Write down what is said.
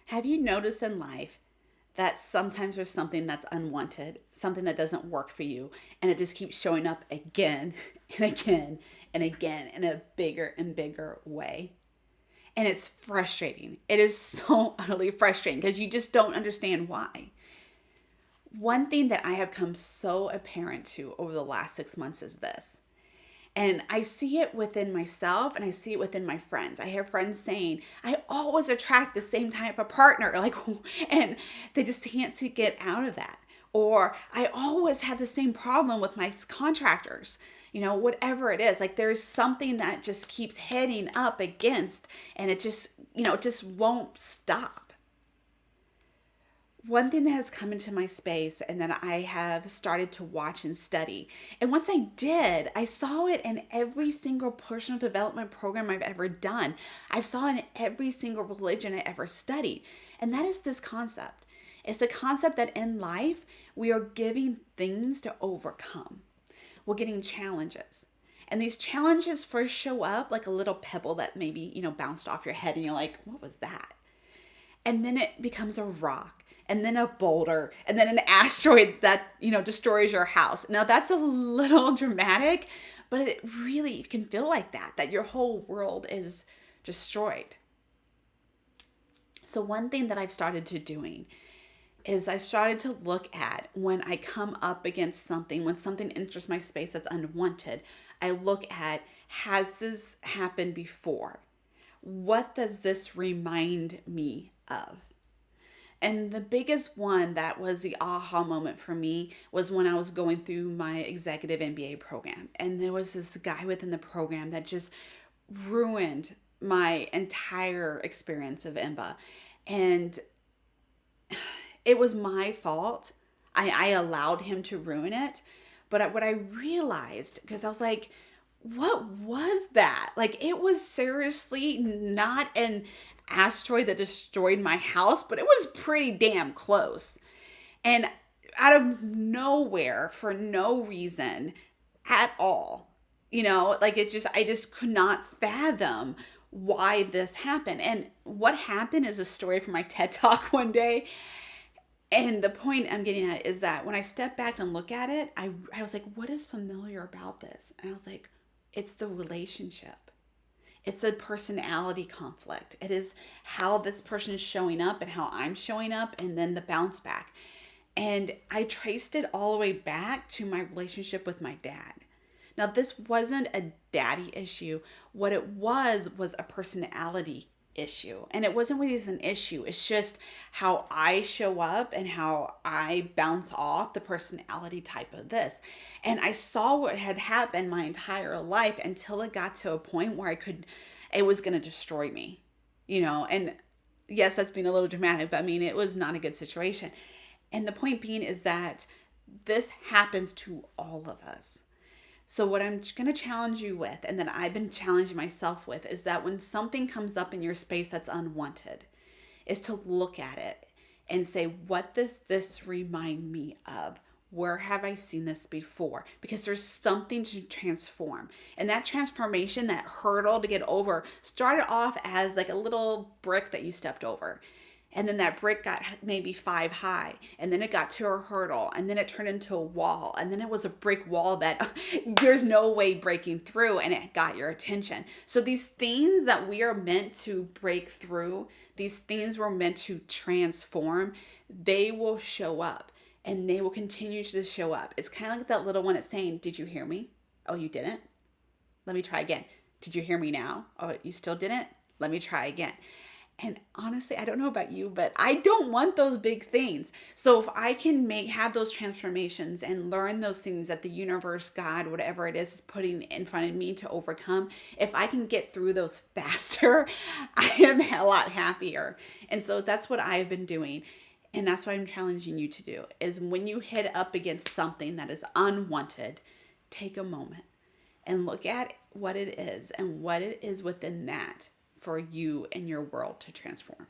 Have you noticed in life that sometimes there's something that's unwanted, something that doesn't work for you, and it just keeps showing up again and again and again in a bigger and bigger way? And it's frustrating. It is so utterly frustrating because you just don't understand why. One thing that I have come so apparent to over the last 6 months is this. And I see it within myself and I see it within my friends. I hear friends saying, I always attract the same type of partner. Like, and they just can't see get out of that. Or I always have the same problem with my contractors. Whatever it is, like there's something that just keeps heading up against, and it just, it just won't stop. One thing that has come into my space and that I have started to watch and study. And once I did, I saw it in every single personal development program I've ever done. I saw it in every single religion I ever studied. And that is this concept. It's the concept that in life, we are giving things to overcome. We're getting challenges. And these challenges first show up like a little pebble that maybe, bounced off your head and you're like, what was that? And then it becomes a rock, and then a boulder, and then an asteroid that, destroys your house. Now that's a little dramatic, but it really can feel like that your whole world is destroyed. So one thing that I've started to doing is I started to look at when I come up against something, when something enters my space that's unwanted, I look at, has this happened before? What does this remind me of? And the biggest one that was the aha moment for me was when I was going through my executive MBA program. And there was this guy within the program that just ruined my entire experience of MBA. And it was my fault. I allowed him to ruin it. But what I realized, because I was like, what was that? Like, it was seriously not an asteroid that destroyed my house, but it was pretty damn close. And out of nowhere, for no reason at all, I just could not fathom why this happened. And what happened is a story from my TED Talk one day. And the point I'm getting at is that when I step back and look at it, I was like, what is familiar about this? And I was like, it's the relationship. It's a personality conflict. It is how this person is showing up and how I'm showing up, and then the bounce back. And I traced it all the way back to my relationship with my dad. Now, this wasn't a daddy issue. What it was a personality issue. And it wasn't really an issue. It's just how I show up and how I bounce off the personality type of this. And I saw what had happened my entire life until it got to a point where it was going to destroy me, and yes, that's being a little dramatic, but I mean, it was not a good situation. And the point being is that this happens to all of us. So what I'm going to challenge you with, and that I've been challenging myself with, is that when something comes up in your space that's unwanted, is to look at it and say, what does this remind me of? Where have I seen this before? Because there's something to transform. And that transformation, that hurdle to get over, started off as like a little brick that you stepped over. And then that brick got maybe 5 high, and then it got to a hurdle, and then it turned into a wall, and then it was a brick wall that there's no way breaking through, and it got your attention. So these things that we are meant to break through, these things we're meant to transform, they will show up, and they will continue to show up. It's kind of like that little one that's saying, did you hear me? Oh, you didn't? Let me try again. Did you hear me now? Oh, you still didn't? Let me try again. And honestly, I don't know about you, but I don't want those big things. So if I can have those transformations and learn those things that the universe, God, whatever it is putting in front of me to overcome, if I can get through those faster, I am a lot happier. And so that's what I've been doing. And that's what I'm challenging you to do, is when you hit up against something that is unwanted, take a moment and look at what it is and what it is within that for you and your world to transform.